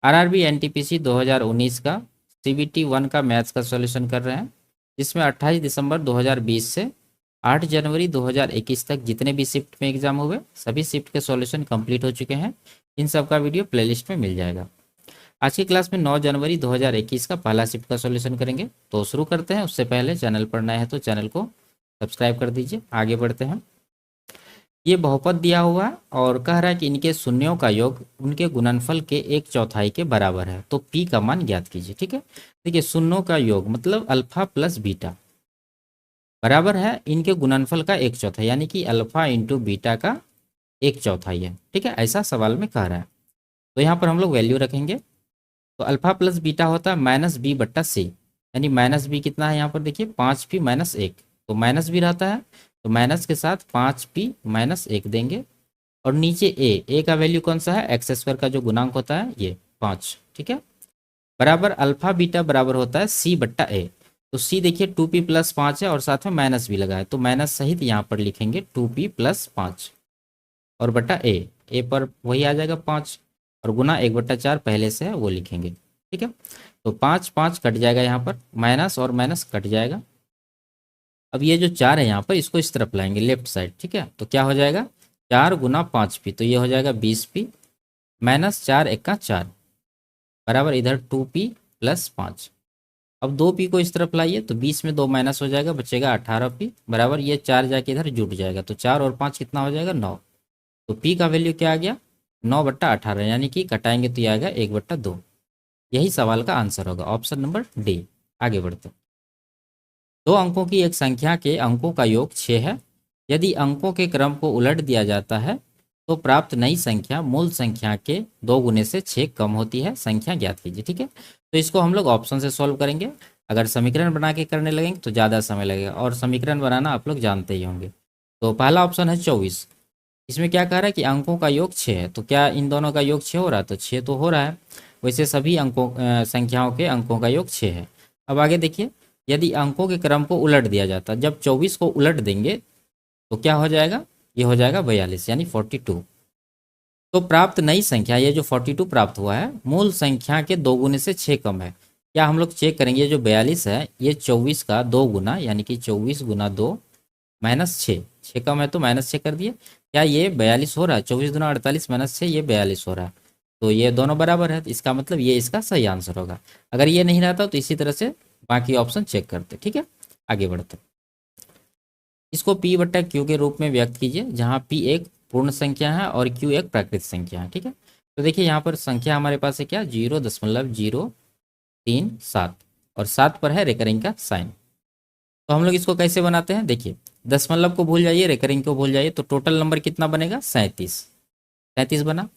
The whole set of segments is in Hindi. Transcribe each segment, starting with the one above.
आरआरबी एनटीपीसी 2019 का सीबीटी 1 का मैथ्स का सॉल्यूशन कर रहे हैं, जिसमें 28 दिसंबर 2020 से 8 जनवरी 2021 तक जितने भी शिफ्ट में एग्जाम हुए सभी शिफ्ट के सॉल्यूशन कंप्लीट हो चुके हैं। इन सब का वीडियो प्लेलिस्ट में मिल जाएगा। आज की क्लास में 9 जनवरी 2021 का पहला शिफ्ट का सॉल्यूशन करेंगे। तो शुरू करते हैं। उससे पहले चैनल पर नए हैं तो चैनल को सब्सक्राइब कर दीजिए। आगे बढ़ते हैं। ये बहुपद दिया हुआ है और कह रहा है कि इनके शून्यों का योग उनके गुणनफल के 1/4 के बराबर है। तो पी का मान ज्ञात कीजिए। ठीक है, देखिए शून्यों का योग मतलब अल्फा प्लस बीटा बराबर है इनके गुणनफल का 1/4, यानी कि अल्फा इंटू बीटा का 1/4 है। ठीक है, ऐसा सवाल में कह रहा है। तो यहाँ पर हम लोग वैल्यू रखेंगे। तो अल्फा प्लस बीटा होता है माइनस बी बट्टा सी, यानी माइनस बी कितना है यहाँ पर देखिए 5p माइनस 1, तो माइनस भी रहता है तो माइनस के साथ 5p माइनस 1 देंगे। और नीचे ए का वैल्यू कौन सा है, एक्स स्क्वायर का जो गुणांक होता है ये 5। ठीक है, बराबर अल्फा बीटा बराबर होता है सी बट्टा ए। तो सी देखिए 2p प्लस 5 है और साथ में माइनस भी लगा है, तो माइनस सहित यहाँ पर लिखेंगे 2p प्लस 5 और बट्टा ए पर वही आ जाएगा 5 और गुना 1/4 पहले से है वो लिखेंगे। ठीक है, तो 5 5 कट जाएगा, यहाँ पर माइनस और माइनस कट जाएगा। अब ये जो 4 है यहाँ पर इसको इस तरफ लाएंगे लेफ्ट साइड। ठीक है, तो क्या हो जाएगा 4 गुना 5p, तो ये हो जाएगा 20p माइनस 4 1 का 4 बराबर इधर 2p प्लस 5। अब 2p को इस तरफ लाइए तो 20 में 2 माइनस हो जाएगा, बचेगा 18p बराबर ये 4 जाके इधर जुट जाएगा, तो 4 और 5 कितना हो जाएगा 9। तो p का वैल्यू क्या आ गया 9/18, यानी कि कटाएंगे तो ये आएगा 1/2। यही सवाल का आंसर होगा, ऑप्शन नंबर डी। आगे बढ़ते हैं। 2 अंकों की एक संख्या के अंकों का योग 6 है। यदि अंकों के क्रम को उलट दिया जाता है तो प्राप्त नई संख्या मूल संख्या के 2 गुने से 6 कम होती है। संख्या ज्ञात कीजिए। ठीक है, तो इसको हम लोग ऑप्शन से सॉल्व करेंगे। अगर समीकरण बना के करने लगेंगे तो ज़्यादा समय लगेगा, और समीकरण बनाना आप लोग जानते ही होंगे। तो पहला ऑप्शन है 24। इसमें क्या कह रहा है कि अंकों का योग 6 है, तो क्या इन दोनों का योग 6 हो रहा है, तो 6 तो हो रहा है। वैसे सभी अंकों संख्याओं के अंकों का योग 6 है। अब आगे देखिए, यदि अंकों के क्रम को उलट दिया जाता है, जब 24 को उलट देंगे तो क्या हो जाएगा, ये हो जाएगा 42 यानी 42। तो प्राप्त नई संख्या ये जो 42 प्राप्त हुआ है मूल संख्या के 2 गुने से 6 कम है। क्या हम लोग चेक करेंगे, ये जो 42 है ये 24 का 2 गुना, यानी कि 24 गुना 2 माइनस 6 कम है तो माइनस 6 कर दिए। क्या ये 42 हो रहा है, 24 गुना 48 माइनस 6 ये 42 हो रहा है। तो ये दोनों बराबर है, तो इसका मतलब ये इसका सही आंसर होगा। अगर ये नहीं रहता तो इसी तरह से बाकी ऑप्शन चेक करते। ठीक है, आगे बढ़ते। इसको p बट्टा क्यू के रूप में व्यक्त कीजिए, जहाँ p एक पूर्ण संख्या है और q एक प्राकृतिक संख्या है। ठीक है, तो देखिए यहाँ पर संख्या हमारे पास है क्या 0.037 और 7 पर है रेकरिंग का साइन। तो हम लोग इसको कैसे बनाते हैं, देखिए दशमलव को भूल जाइए, रेकरिंग को भूल जाइए, तो टोटल नंबर कितना बनेगा 37 बना।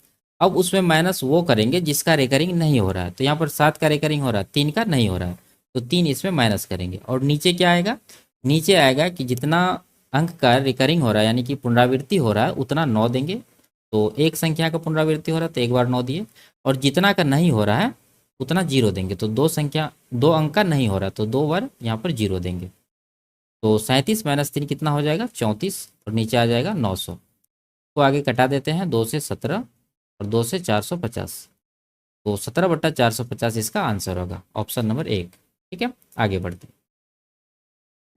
अब उसमें माइनस वो करेंगे जिसका रेकरिंग नहीं हो रहा है, तो यहाँ पर 7 का रेकरिंग हो रहा है, 3 का नहीं हो रहा है, तो 3 इसमें माइनस करेंगे। और नीचे क्या आएगा, नीचे आएगा कि जितना अंक का रिकरिंग हो रहा है यानी कि पुनरावृत्ति हो रहा है उतना 9 देंगे। तो एक संख्या का पुनरावृत्ति हो रहा है तो एक बार 9 दिए, और जितना का नहीं हो रहा है उतना 0 देंगे। तो दो अंक का नहीं हो रहा है तो 2 बार यहाँ पर 0 देंगे। तो 37 माइनस 3 कितना हो जाएगा 34, और नीचे आ जाएगा 900। तो आगे कटा देते हैं, 2 से 17 और 2 से 450, तो 17/450 इसका आंसर होगा, ऑप्शन नंबर 1। ठीक है, आगे बढ़ते।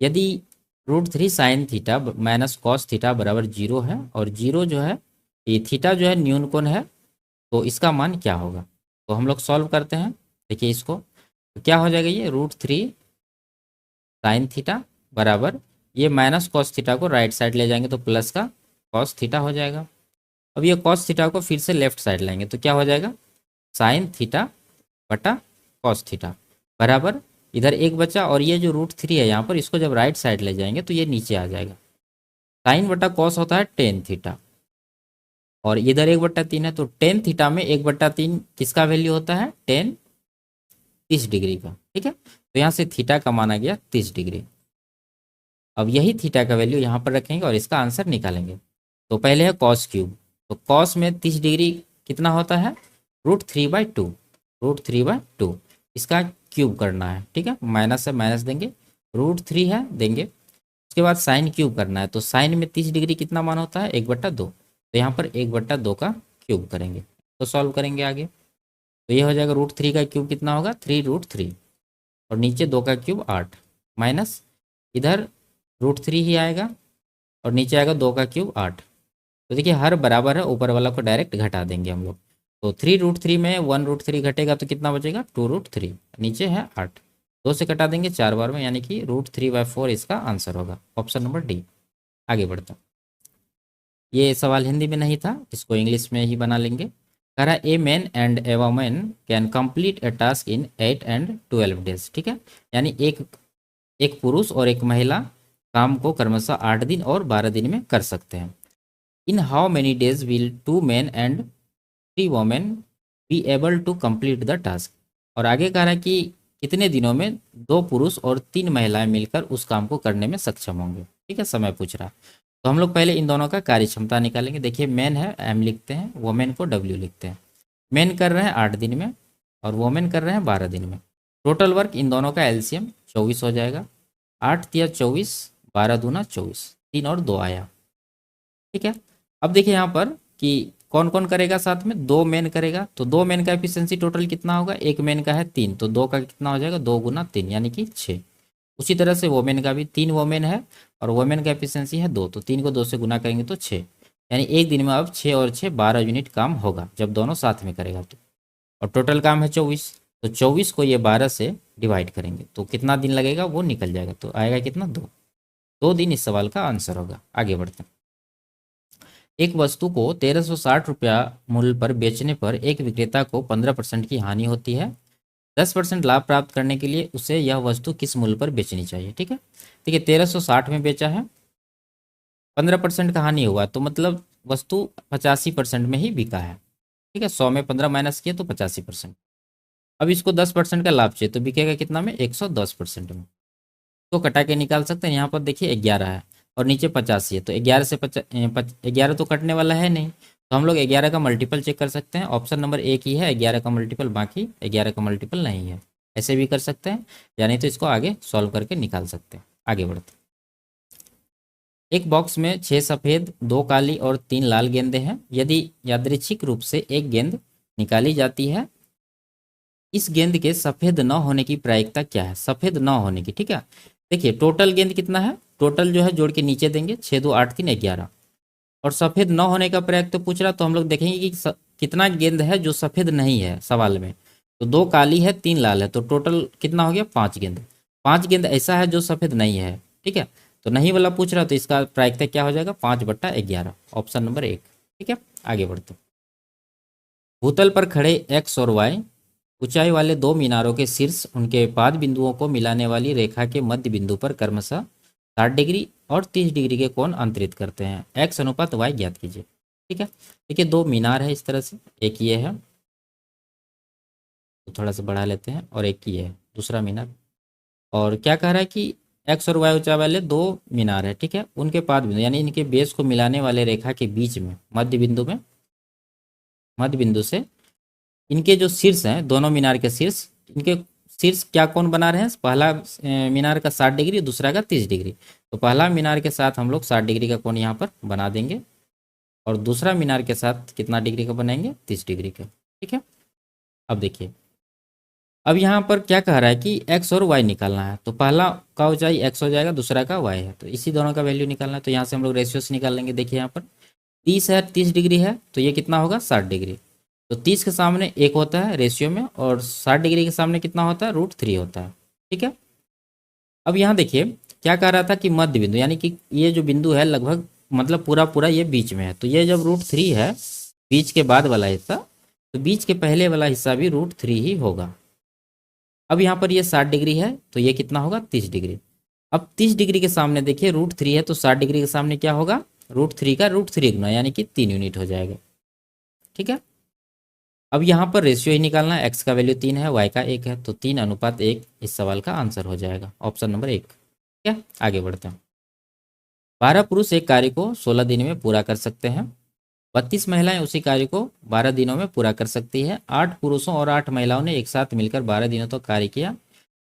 यदि √3 sine theta minus cos theta बराबर 0 है और 0 जो है ये थीटा जो है न्यून कोण है, तो इसका मान क्या होगा। तो हम लोग सॉल्व करते हैं। देखिए इसको तो क्या हो जाएगा, ये √3 साइन थीटा बराबर ये माइनस कॉस थीटा को राइट साइड ले जाएंगे तो प्लस का कॉस थीटा हो जाएगा। अब ये कॉस थीटा को फिर से लेफ्ट साइड लाएंगे तो क्या हो जाएगा साइन थीटा बटा कॉस थीटा बराबर इधर एक बचा, और ये जो √3 है यहाँ पर इसको जब राइट साइड ले जाएंगे तो ये नीचे आ जाएगा। साइन बटा कॉस होता है टेन थीटा, और इधर 1/3 है, तो टेन थीटा में 1/3 किसका वैल्यू होता है टेन 30 डिग्री का। ठीक है, तो यहाँ से थीटा का माना गया 30 डिग्री। अब यही थीटा का वैल्यू यहाँ पर रखेंगे और इसका आंसर निकालेंगे। तो पहले है कॉस क्यूब, तो कॉस में 30 डिग्री कितना होता है √3/2, √3/2 इसका क्यूब करना है। ठीक है, माइनस से माइनस देंगे, √3 है देंगे। उसके बाद साइन क्यूब करना है, तो साइन में 30 डिग्री कितना मान होता है 1/2, तो यहाँ पर 1/2 का क्यूब करेंगे। तो सॉल्व करेंगे आगे, तो तो ये हो जाएगा √3 का क्यूब कितना होगा 3√3 और नीचे 2 का क्यूब 8 माइनस इधर √3 ही आएगा और नीचे आएगा 2 का क्यूब 8। तो देखिए हर बराबर है, ऊपर वाला को डायरेक्ट घटा देंगे हम लोग। तो 3√3 में 1√3 घटेगा तो कितना बचेगा 2√3, नीचे है 8, 2 से कटा देंगे 4 बार में, यानी कि √3/4 इसका आंसर होगा, ऑप्शन नंबर डी। आगे बढ़ता हूँ। ये सवाल हिंदी में नहीं था, इसको इंग्लिश में ही बना लेंगे। कह रहा है a man and a woman can complete A task in 8 and 12 days. ठीक है, यानी एक पुरुष और एक महिला काम को क्रमशः 8 दिन और 12 दिन में कर सकते हैं। In how many days will 2 men and 3 women be able to complete the task. और आगे कह रहा है कि कितने दिनों में 2 पुरुष और 3 महिलाएं मिलकर उस काम को करने में सक्षम होंगे। ठीक है, समय पूछ रहा। तो हम लोग पहले इन दोनों का कार्य क्षमता निकालेंगे। देखिए मैन है एम लिखते हैं, वुमेन को डब्ल्यू लिखते हैं। मैन कर रहे हैं 8 दिन में और वुमेन कर रहे हैं 12 दिन में। टोटल वर्क इन दोनों का एलसीएम 24 हो जाएगा। 8 तिया 24, 12 दूना 24, 3 और 2 आया। ठीक है, अब देखिए यहाँ पर कि कौन कौन करेगा साथ में, 2 मैन करेगा। तो 2 मैन का एफिशिएंसी टोटल कितना होगा, एक मैन का है 3, तो 2 का कितना हो जाएगा 2 गुना 3 यानी कि 6। उसी तरह से वोमेन का भी 3 वोमेन है और वोमेन का एफिशिएंसी है 2, तो 3 को 2 से गुना करेंगे तो 6, यानी एक दिन में अब 6 और 6 12 यूनिट काम होगा जब दोनों साथ में करेगा तो। और टोटल काम है 24, तो 24 को ये 12 से डिवाइड करेंगे तो कितना दिन लगेगा वो निकल जाएगा, तो आएगा कितना 2 दिन इस सवाल का आंसर होगा। आगे बढ़ते हैं। एक वस्तु को 1360 रुपया मूल्य पर बेचने पर एक विक्रेता को 15% की हानि होती है। 10% लाभ प्राप्त करने के लिए उसे यह वस्तु किस मूल्य पर बेचनी चाहिए। ठीक है, देखिए 1360 में बेचा है, 15% का हानि हुआ तो मतलब वस्तु 85% में ही बिका है। ठीक है, 100 में 15 माइनस किया तो 85%। अब इसको 10% का लाभ चाहिए तो बिकेगा कितना में 110% में। तो कटा के निकाल सकते हैं। यहाँ पर देखिए 11 है और नीचे 85 है, तो 11 से 11 तो कटने वाला है नहीं, तो हम लोग 11 का मल्टीपल चेक कर सकते हैं। ऑप्शन नंबर एक ही है 11 का मल्टीपल, बाकी 11 का मल्टीपल नहीं है। ऐसे भी कर सकते हैं, यानी तो इसको आगे सॉल्व करके निकाल सकते हैं। आगे बढ़ते हैं। एक बॉक्स में 6 सफ़ेद, 2 काली और 3 लाल गेंदें हैं। यदि यादृच्छिक रूप से एक गेंद निकाली जाती है, इस गेंद के सफ़ेद न होने की प्रायिकता क्या है, सफ़ेद न होने की। ठीक है, देखिए टोटल गेंद कितना है, टोटल जो है जोड़ के नीचे देंगे 6 2 8 3 11, और सफ़ेद न होने का प्रयोग तो पूछ रहा, तो हम लोग देखेंगे कि कितना गेंद है जो सफ़ेद नहीं है सवाल में। तो 2 काली है 3 लाल है, तो टोटल कितना हो गया 5 गेंद। 5 गेंद ऐसा है जो सफ़ेद नहीं है। ठीक है, तो नहीं वाला पूछ रहा तो इसका प्रायिकता क्या हो जाएगा 5/11, ऑप्शन नंबर 1। ठीक है, आगे बढ़ते। भूतल पर खड़े एक्स और वाई ऊंचाई वाले 2 मीनारों के शीर्ष उनके पाद बिंदुओं को मिलाने वाली रेखा के मध्य बिंदु पर क्रमशः 60 डिग्री और 30 डिग्री के कोण अंतरित करते हैं। एक्स अनुपात वाई ज्ञात कीजिए। ठीक है, देखिए 2 मीनार है इस तरह से, एक ये है तो थोड़ा सा बढ़ा लेते हैं, और एक ये है दूसरा मीनार। और क्या कह रहा है कि एक्स और वाई ऊंचाई वाले 2 मीनार है। ठीक है, उनके पाद बिंदु यानी इनके बेस को मिलाने वाले रेखा के बीच में मध्य बिंदु में, मध्य बिंदु से इनके जो शीर्ष हैं, दोनों मीनार के शीर्ष, इनके शीर्ष क्या कोण बना रहे हैं, पहला मीनार का 60 डिग्री, दूसरा का 30 डिग्री। तो पहला मीनार के साथ हम लोग 60 डिग्री का कोण यहाँ पर बना देंगे और दूसरा मीनार के साथ कितना डिग्री का बनाएंगे 30 डिग्री का। ठीक है, अब देखिए अब यहाँ पर क्या कह रहा है कि एक्स और वाई निकालना है, तो पहला का ऊंचाई एक्स हो जाएगा, दूसरा का वाई है, तो इसी दोनों का वैल्यू निकालना है। तो यहाँ से हम लोग रेशियो से निकाल लेंगे। देखिए यहाँ पर 30 है, 30 डिग्री है, तो ये कितना होगा 60 डिग्री। तो 30 के सामने 1 होता है रेशियो में, और 60 डिग्री के सामने कितना होता है √3 होता है। ठीक है, अब यहाँ देखिए क्या कह रहा था कि मध्य बिंदु, यानी कि ये जो बिंदु है लगभग मतलब पूरा पूरा ये बीच में है, तो ये जब √3 है बीच के बाद वाला हिस्सा, तो बीच के पहले वाला हिस्सा भी √3 ही होगा। अब यहाँ पर ये 60 डिग्री है, तो ये कितना होगा 30 डिग्री। अब 30 डिग्री के सामने देखिए √3 है, तो 60 डिग्री के सामने क्या होगा √3 का √3 गुना, यानी कि 3 यूनिट हो जाएगा। ठीक है, अब यहाँ पर रेशियो ही निकालना है, एक्स का वैल्यू 3 है, वाई का 1 है, तो 3:1 इस सवाल का आंसर हो जाएगा, ऑप्शन नंबर 1। ठीक है, आगे बढ़ते हैं। 12 पुरुष एक कार्य को 16 दिन में पूरा कर सकते हैं। 32 महिलाएं उसी कार्य को 12 दिनों में पूरा कर सकती है। 8 पुरुषों और 8 महिलाओं ने एक साथ मिलकर 12 दिनों तक कार्य किया,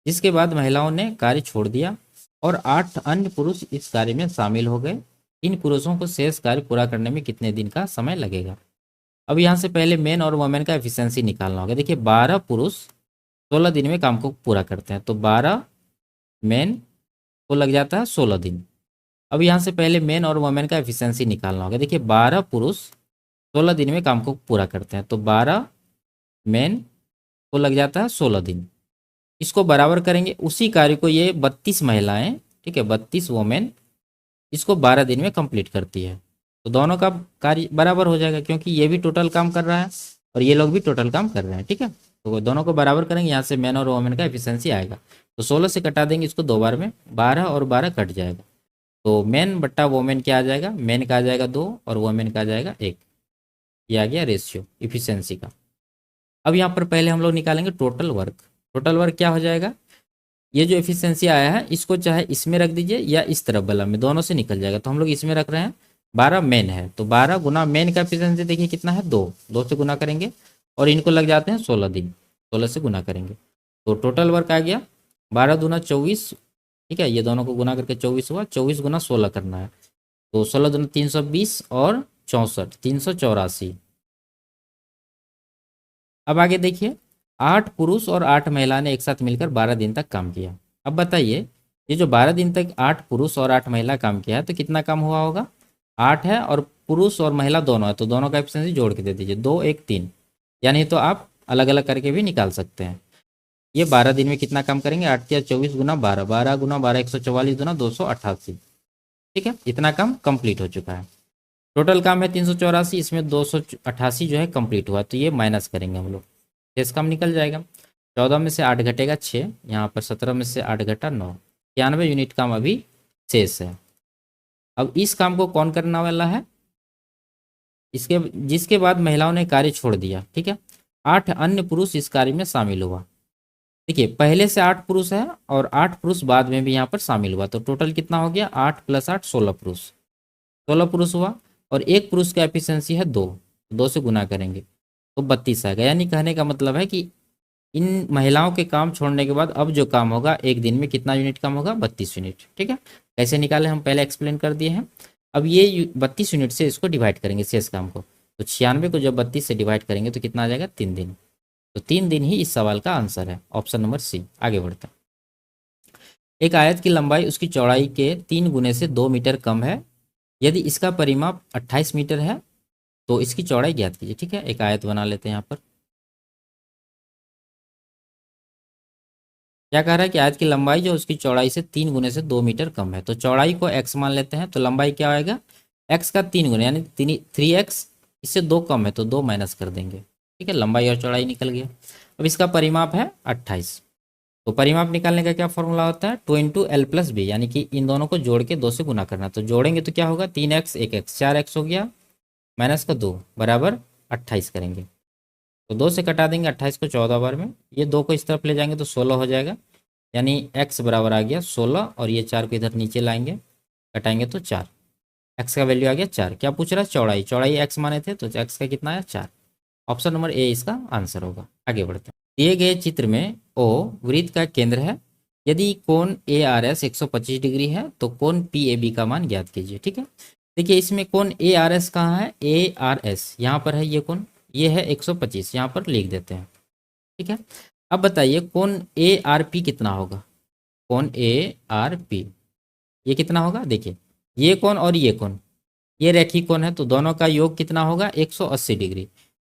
जिसके बाद महिलाओं ने कार्य छोड़ दिया और 8 अन्य पुरुष इस कार्य में शामिल हो गए। इन पुरुषों को शेष कार्य पूरा करने में कितने दिन का समय लगेगा। अब यहाँ से पहले मेन और वोमेन का एफिशिएंसी निकालना होगा। देखिए 12 पुरुष 16 दिन में काम को पूरा करते हैं, तो 12 मेन को लग जाता है 16 दिन। अब यहाँ से पहले मेन और वोमेन का एफिशिएंसी निकालना होगा। देखिए 12 पुरुष 16 दिन में काम को पूरा करते हैं, तो 12 मेन को लग जाता है 16 दिन। इसको बराबर करेंगे, उसी कार्य को ये 32 महिलाएं, ठीक है, 32 वोमेन इसको 12 दिन में कंप्लीट करती है। तो दोनों का कार्य बराबर हो जाएगा, क्योंकि ये भी टोटल काम कर रहा है और ये लोग भी टोटल काम कर रहे हैं, ठीक है। तो दोनों को बराबर करेंगे, यहाँ से मैन और वोमेन का एफिशिएंसी आएगा। तो 16 से कटा देंगे इसको 2 बार में, 12 और 12 कट जाएगा। तो मैन बट्टा वोमेन क्या आ जाएगा, मैन का आ जाएगा 2 और वोमेन का आ जाएगा 1। ये आ गया रेशियो इफिशियंसी का। अब यहाँ पर पहले हम लोग निकालेंगे टोटल वर्क। टोटल वर्क क्या हो जाएगा, ये जो एफिशिएंसी आया है इसको चाहे इसमें रख दीजिए या इस तरफ वाला में, दोनों से निकल जाएगा। तो हम लोग इसमें रख रहे हैं, 12 मेन है तो 12 गुना मेन का एफिशिएंसी देखिए कितना है, 2 से गुना करेंगे और इनको लग जाते हैं 16 दिन, 16 से गुना करेंगे तो टोटल वर्क आ गया 12 दूना 24, ठीक है। ये दोनों को गुना करके 24 हुआ, 24 गुना 16 करना है, तो 16 दूना 320 और 64 384। अब आगे देखिए 8 पुरुष और 8 महिला ने एक साथ मिलकर 12 दिन तक काम किया। अब बताइए ये जो 12 दिन तक 8 पुरुष और 8 महिला काम किया है तो कितना काम हुआ होगा, 8 है और पुरुष और महिला दोनों है, तो दोनों का एफिशिएंसी जोड़ के दे दीजिए, 2 1 3, यानी तो आप अलग अलग करके भी निकाल सकते हैं। ये 12 दिन में कितना काम करेंगे, 8 या 24 गुना 12, 12 गुना 12 144 गुना 288, ठीक है। इतना काम कंप्लीट हो चुका है। टोटल काम है 384, इसमें 288 जो है कंप्लीट हुआ, तो ये माइनस करेंगे हम लोग, शेष काम निकल जाएगा। 14 में से 8 घटेगा 6, यहाँ पर 17 में से 8 घटा 9, 93 यूनिट काम अभी शेष है। अब इस काम को कौन करने वाला है, इसके जिसके बाद महिलाओं ने कार्य छोड़ दिया, ठीक है। 8 अन्य पुरुष इस कार्य में शामिल हुआ। देखिए पहले से 8 पुरुष है और 8 पुरुष बाद में भी यहाँ पर शामिल हुआ, तो टोटल कितना हो गया, 8 + 8 16 पुरुष, 16 पुरुष हुआ और एक पुरुष का एफिशिएंसी है 2 से गुना करेंगे तो 32 आएगा। यानी कहने का मतलब है कि इन महिलाओं के काम छोड़ने के बाद अब जो काम होगा एक दिन में कितना यूनिट काम होगा, 32 यूनिट, ठीक है। कैसे निकाले हम पहले एक्सप्लेन कर दिए हैं। अब ये 32 यूनिट से इसको डिवाइड करेंगे शेष काम को, तो 96 को जब 32 से डिवाइड करेंगे तो कितना आ जाएगा, 3 दिन। तो 3 दिन ही इस सवाल का आंसर है, ऑप्शन नंबर सी। आगे बढ़ते हैं। एक आयत की लंबाई उसकी चौड़ाई के 3 गुने से 2 मीटर कम है, यदि इसका परिमाप 28 मीटर है तो इसकी चौड़ाई ज्ञात कीजिए, ठीक है। एक आयत बना लेते हैं यहाँ पर। क्या कह रहा है कि आयत की लंबाई जो उसकी चौड़ाई से 3 गुने से 2 मीटर कम है, तो चौड़ाई को x मान लेते हैं, तो लंबाई क्या आएगा, x का 3 गुना यानी 3x, इससे 2 कम है तो 2 माइनस कर देंगे, ठीक है। लंबाई और चौड़ाई निकल गया। अब इसका परिमाप है 28, तो परिमाप निकालने का क्या फॉर्मूला होता है, 2 × L + B, यानी कि इन दोनों को जोड़ के 2 से गुना करना। तो जोड़ेंगे तो क्या होगा, 3x 1x 4x हो गया, माइनस का 2 बराबर 28 करेंगे, तो 2 से कटा देंगे 28 को 14 बार में, ये 2 को इस तरफ ले जाएंगे तो 16 हो जाएगा, यानी x बराबर आ गया 16 और ये 4 को इधर नीचे लाएंगे, कटाएंगे तो 4, x का वैल्यू आ गया 4। क्या पूछ रहा है, चौड़ाई, चौड़ाई x माने थे तो x का कितना है, 4। ऑप्शन नंबर ए इसका आंसर होगा। आगे बढ़ते हैं। दिए गए चित्र में O वृत्त का केंद्र है, यदि कोण ARS 125 डिग्री है तो कोण PAB का मान ज्ञात कीजिए, ठीक है। देखिए इसमें कोण ARS कहाँ है, ARS यहाँ पर है, ये कोण ये है 125, यहाँ पर लिख देते हैं, ठीक है। अब बताइए कोण ARP कितना होगा, कोण ARP ये कितना होगा, देखिए ये कोण और ये कोण ये रेखी कोण है, तो दोनों का योग कितना होगा, 180 डिग्री।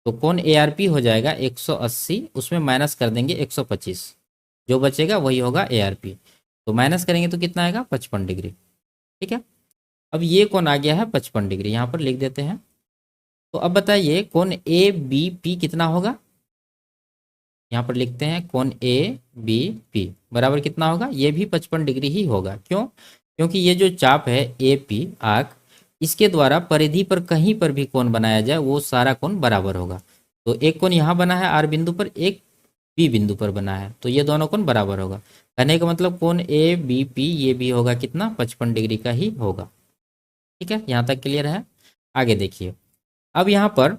तो कोण ARP हो जाएगा 180, उसमें माइनस कर देंगे 125, जो बचेगा वही होगा ARP। तो माइनस करेंगे तो कितना आएगा, 55 डिग्री, ठीक है। अब ये कोण आ गया है 55 डिग्री, यहाँ पर लिख देते हैं। तो अब बताइए कोण ABP कितना होगा, यहाँ पर लिखते हैं कोण ABP बराबर कितना होगा, ये भी 55 डिग्री ही होगा। क्यों, क्योंकि ये जो चाप है AP आर्क, इसके द्वारा परिधि पर कहीं पर भी कोण बनाया जाए वो सारा कोण बराबर होगा। तो एक कोण यहाँ बना है R बिंदु पर, एक B बिंदु पर बना है, तो ये दोनों कोण बराबर होगा। कहने का मतलब कोण ABP ये भी होगा कितना, 55 डिग्री का ही होगा, ठीक है। यहाँ तक क्लियर है। आगे देखिए, अब यहाँ पर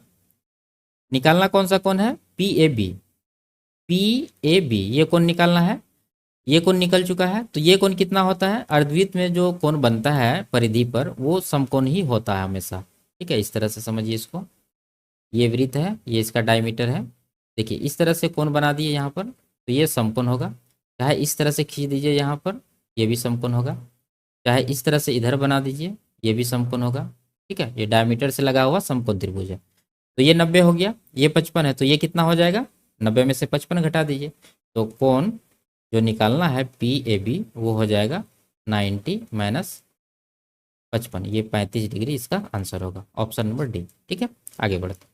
निकालना कौन सा कोण है, PAB, PAB ये कोण निकालना है। ये कोण निकल चुका है, तो ये कोण कितना होता है, अर्धवृत्त में जो कोण बनता है परिधि पर वो समकोण ही होता है हमेशा, ठीक है। इस तरह से समझिए इसको। ये वृत्त है, ये इसका डायमीटर है। देखिए इस तरह से कोण बना दिए यहाँ पर, तो ये समकोण होगा। चाहे इस तरह से खींच दीजिए यहाँ पर, ये भी समकोण होगा। चाहे इस तरह से इधर बना दीजिए, ये भी समकोण होगा। ठीक है, ये डायमीटर से लगा हुआ समकोण त्रिभुज है। तो ये 90 हो गया, ये 55 है, तो ये कितना हो जाएगा, 90 में से 55 घटा दीजिए। तो कोण जो निकालना है पी ए बी वो हो जाएगा 90 माइनस 55, ये 35 डिग्री इसका आंसर होगा, ऑप्शन नंबर डी। ठीक है, आगे बढ़ते।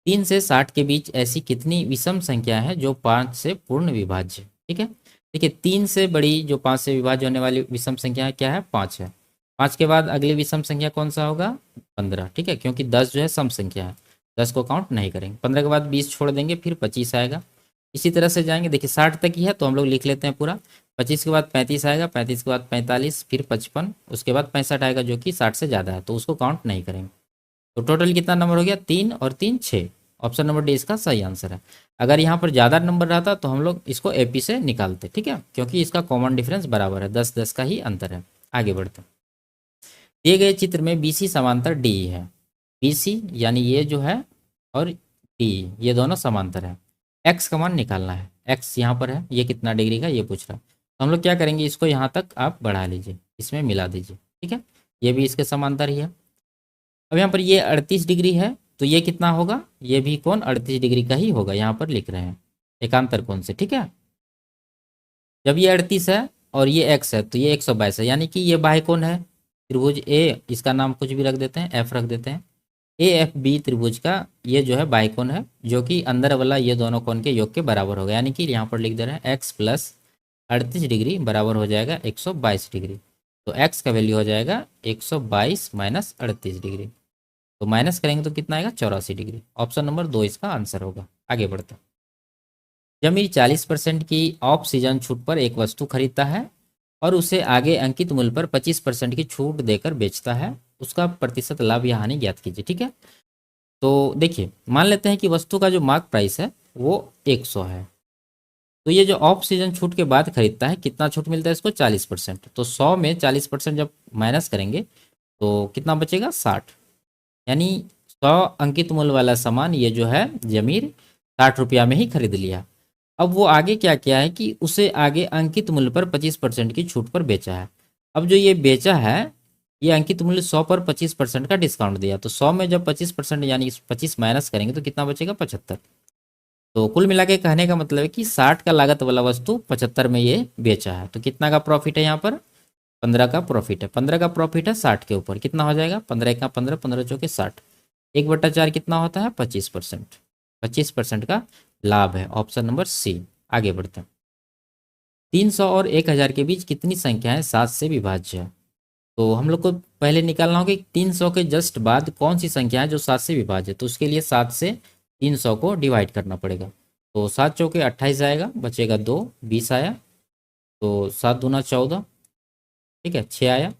3 से 60 के बीच ऐसी कितनी विषम संख्या है जो 5 से पूर्ण विभाज्य। ठीक है, देखिए 3 से बड़ी जो 5 से विभाज्य होने वाली विषम संख्या क्या है, 5 है। 5 के बाद अगली विषम संख्या कौन सा होगा, 15। ठीक है, क्योंकि 10 जो है सम संख्या है, 10 को काउंट नहीं करेंगे। 15 के बाद 20 छोड़ देंगे, फिर 25 आएगा। इसी तरह से जाएंगे, देखिए 60 तक ही है तो हम लोग लिख लेते हैं पूरा। 25 के बाद 35 आएगा, 35 के बाद 45, फिर 55, उसके बाद 65 आएगा जो कि 60 से ज़्यादा है, तो उसको काउंट नहीं करेंगे। तो टोटल कितना नंबर हो गया, 3 और 3 6। ऑप्शन नंबर डी इसका सही आंसर है। अगर यहाँ पर ज़्यादा नंबर रहता तो हम लोग इसको एपी से निकालते। ठीक है, क्योंकि इसका कॉमन डिफरेंस बराबर है, 10-10 का ही अंतर है। आगे बढ़ते, दिए गए चित्र में बीसी समांतर डी है। बीसी यानी ये जो है और डी ये दोनों समांतर है। एक्स का मान निकालना है, एक्स यहाँ पर है, ये कितना डिग्री का ये पूछ रहा है। तो हम लोग क्या करेंगे, इसको यहाँ तक आप बढ़ा लीजिए, इसमें मिला दीजिए। ठीक है, ये भी इसके समांतर ही है। अब यहाँ पर ये 38 डिग्री है, तो ये कितना होगा, ये भी कोण 38 डिग्री का ही होगा, यहाँ पर लिख रहे हैं एकांतर कोण से। ठीक है, जब ये 38 है और ये एक्स है तो ये 122 है, यानी कि ये बाह्य कोण है त्रिभुज ए, इसका नाम कुछ भी रख देते हैं, एफ रख देते हैं। ए एफ बी त्रिभुज का ये जो है बाह्य कोण है, जो कि अंदर वाला ये दोनों कोण के योग के बराबर होगा, यानी कि यहाँ पर लिख दे रहे हैं एक्स प्लस 38 डिग्री बराबर हो जाएगा 122 डिग्री। तो एक्स का वैल्यू हो जाएगा 122 माइनस 38 डिग्री, तो माइनस करेंगे तो कितना आएगा, 84 डिग्री। ऑप्शन नंबर 2 इसका आंसर होगा। आगे बढ़ते हैं। जमीर 40% की ऑफ सीजन छूट पर एक वस्तु खरीदता है और उसे आगे अंकित मूल्य पर 25% की छूट देकर बेचता है, उसका प्रतिशत लाभ या हानि ज्ञात कीजिए। ठीक है, तो देखिए मान लेते हैं कि वस्तु का जो मार्क प्राइस है वो 100 है, तो ये जो ऑफ सीजन छूट के बाद खरीदता है कितना छूट मिलता है इसको, 40%। तो 100 में 40% जब माइनस करेंगे तो कितना बचेगा, 60। यानी 100 अंकित मूल्य वाला सामान ये जो है जमीर 60 रुपया में ही खरीद लिया। अब वो आगे क्या किया है कि उसे आगे अंकित मूल्य पर 25% की छूट पर बेचा है। अब जो ये बेचा है ये अंकित मूल्य 100 पर 25% का डिस्काउंट दिया, तो 100 में जब 25% यानी 25 माइनस करेंगे तो कितना बचेगा, 75। तो कुल मिला के कहने का मतलब है कि 60 का लागत वाला वस्तु 75 में ये बेचा है, तो कितना का प्रॉफिट है यहाँ पर, 15 का प्रॉफिट है। 15 का प्रॉफिट है 60 के ऊपर, कितना हो जाएगा, 15 का 15, 15 चौके 60, 1/4 कितना होता है, 25%। 25% का लाभ है, ऑप्शन नंबर सी। आगे बढ़ते हैं। 300 और 1000 के बीच कितनी संख्याएं 7 से विभाज्य है। तो हम लोग को पहले निकालना होगा कि 300 के जस्ट बाद कौन सी संख्या है जो 7 से विभाज्य है, तो उसके लिए 7 से 300 को डिवाइड करना पड़ेगा। तो 7 चौके 28 आएगा, बचेगा 2, 20 आया, तो 7 दूना 14, ठीक है 6 आया।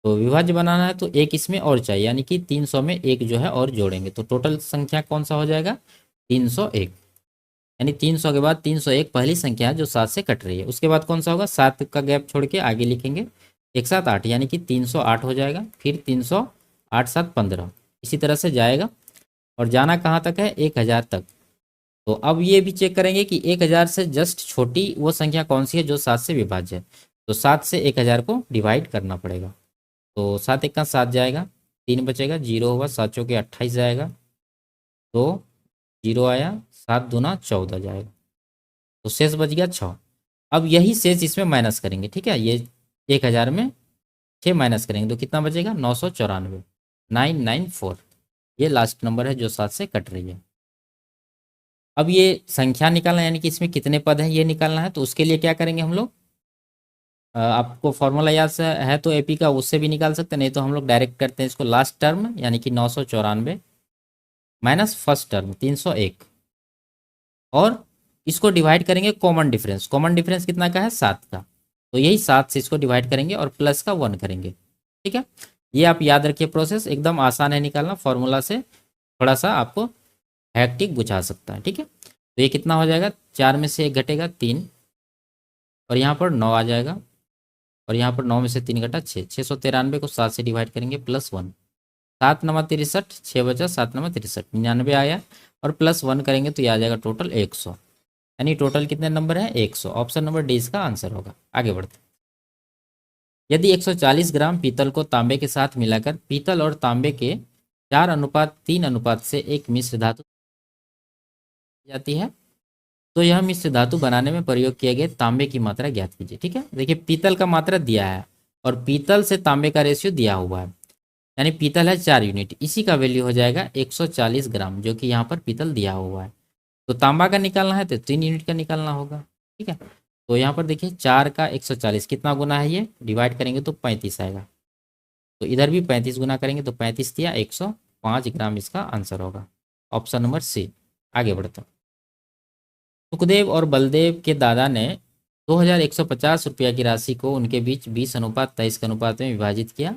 तो विभाज्य बनाना है तो एक इसमें और चाहिए, यानी कि 300 में एक जो है और जोड़ेंगे, तो टोटल संख्या कौन सा हो जाएगा, 301। यानी 300 के बाद 301 पहली संख्या है जो 7 से कट रही है। उसके बाद कौन सा होगा, 7 का गैप छोड़ के आगे लिखेंगे, एक साथ 8, यानी कि 308 हो जाएगा। फिर 308 7 15, इसी तरह से जाएगा और जाना कहाँ तक है, 1000 तक। तो अब ये भी चेक करेंगे कि 1000 से जस्ट छोटी वो संख्या कौन सी है जो 7 से विभाज्य है। तो 7 से 1000 को डिवाइड करना पड़ेगा। तो 7 एक का 7 जाएगा, 3 बचेगा, 0 हुआ, 7 चौके 28 जाएगा, तो 0 आया, 7 दूना 14 जाएगा, तो शेष बच गया 6। अब यही शेष इसमें माइनस करेंगे। ठीक है, ये 1000 में 6 माइनस करेंगे तो कितना बचेगा, 994, 994। ये लास्ट नंबर है जो 7 से कट रही है। अब ये संख्या निकालना यानी कि इसमें कितने पद हैं ये निकालना है, तो उसके लिए क्या करेंगे हम लोग, आपको फॉर्मूला याद से है तो एपी का उससे भी निकाल सकते हैं, नहीं तो हम लोग डायरेक्ट करते हैं इसको, लास्ट टर्म यानी कि 994 माइनस फर्स्ट टर्म 301, और इसको डिवाइड करेंगे कॉमन डिफरेंस। कॉमन डिफरेंस कितना का है, 7 का, तो यही 7 से इसको डिवाइड करेंगे और प्लस का 1 करेंगे। ठीक है, ये आप याद रखिए, प्रोसेस एकदम आसान है निकालना, फॉर्मूला से थोड़ा सा आपको हैक्टिक बुझा सकता है। ठीक है, तो ये कितना हो जाएगा, 4 में से 1 घटेगा 3, और यहाँ पर 9 आ जाएगा, और यहाँ पर 9 में से 3 घटा 6, 693 को 7 से डिवाइड करेंगे प्लस 1, 7 नमा 63, 6 बचा, 7 नमा 63, 99 आया, और +1 करेंगे तो ये आ जाएगा टोटल 100, यानी टोटल कितने नंबर है 100। ऑप्शन नंबर डी इसका आंसर होगा। आगे बढ़ते हैं। यदि 140 ग्राम पीतल को तांबे के साथ मिलाकर पीतल और तांबे के 4:3 अनुपात से एक मिश्र धातु जाती है, तो यह मिश्र धातु बनाने में प्रयोग किए गए तांबे की मात्रा ज्ञात कीजिए। ठीक है, देखिए पीतल का मात्रा दिया है और पीतल से तांबे का रेशियो दिया हुआ है, यानी पीतल है 4 यूनिट, इसी का वैल्यू हो जाएगा 140 ग्राम, जो कि यहाँ पर पीतल दिया हुआ है। तो तांबा का निकालना है तो 3 यूनिट का निकालना होगा। ठीक है, तो यहाँ पर देखिए 4 का 140 कितना गुना है, ये डिवाइड करेंगे तो 35 आएगा, तो इधर भी 35 गुना करेंगे तो 35 दिया 105 ग्राम इसका आंसर होगा। Option number C. आगे बढ़ते हैं। सुखदेव और बलदेव के दादा ने 2150 रुपया की राशि को उनके बीच 20:23 के अनुपात में विभाजित किया।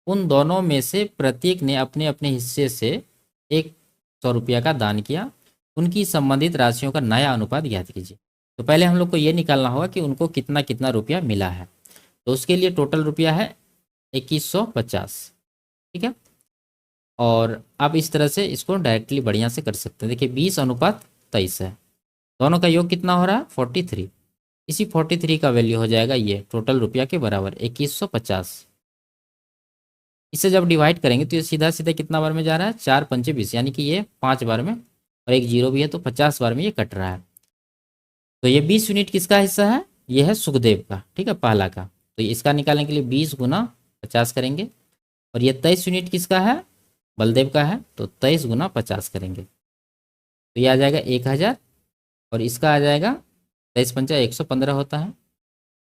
उन दोनों में से प्रत्येक ने अपने अपने हिस्से से 100 रुपया का दान किया। उनकी संबंधित राशियों का नया अनुपात ज्ञात कीजिए। तो पहले हम लोग को ये निकालना होगा कि उनको कितना कितना रुपया मिला है, तो उसके लिए टोटल रुपया है 2150। ठीक है, और आप इस तरह से इसको डायरेक्टली बढ़िया से कर सकते हैं। देखिए 20:23 है, दोनों का योग कितना हो रहा है 43, इसी 43 का वैल्यू हो जाएगा ये टोटल रुपया के बराबर 2150। इसे जब डिवाइड करेंगे तो ये सीधा सीधा कितना बार में जा रहा है 4 पंचे 20, यानी कि ये 5 बार में, और एक जीरो भी है तो 50 बार में ये कट रहा है। तो ये 20 यूनिट किसका हिस्सा है, ये है सुखदेव का। ठीक है, पहला का, तो इसका निकालने के लिए 20 गुना 50 करेंगे, और ये 23 यूनिट किसका है, बलदेव का है, तो 23 गुना 50 करेंगे, तो ये आ जाएगा 1000, और इसका आ जाएगा 23 पंचा 115 होता है,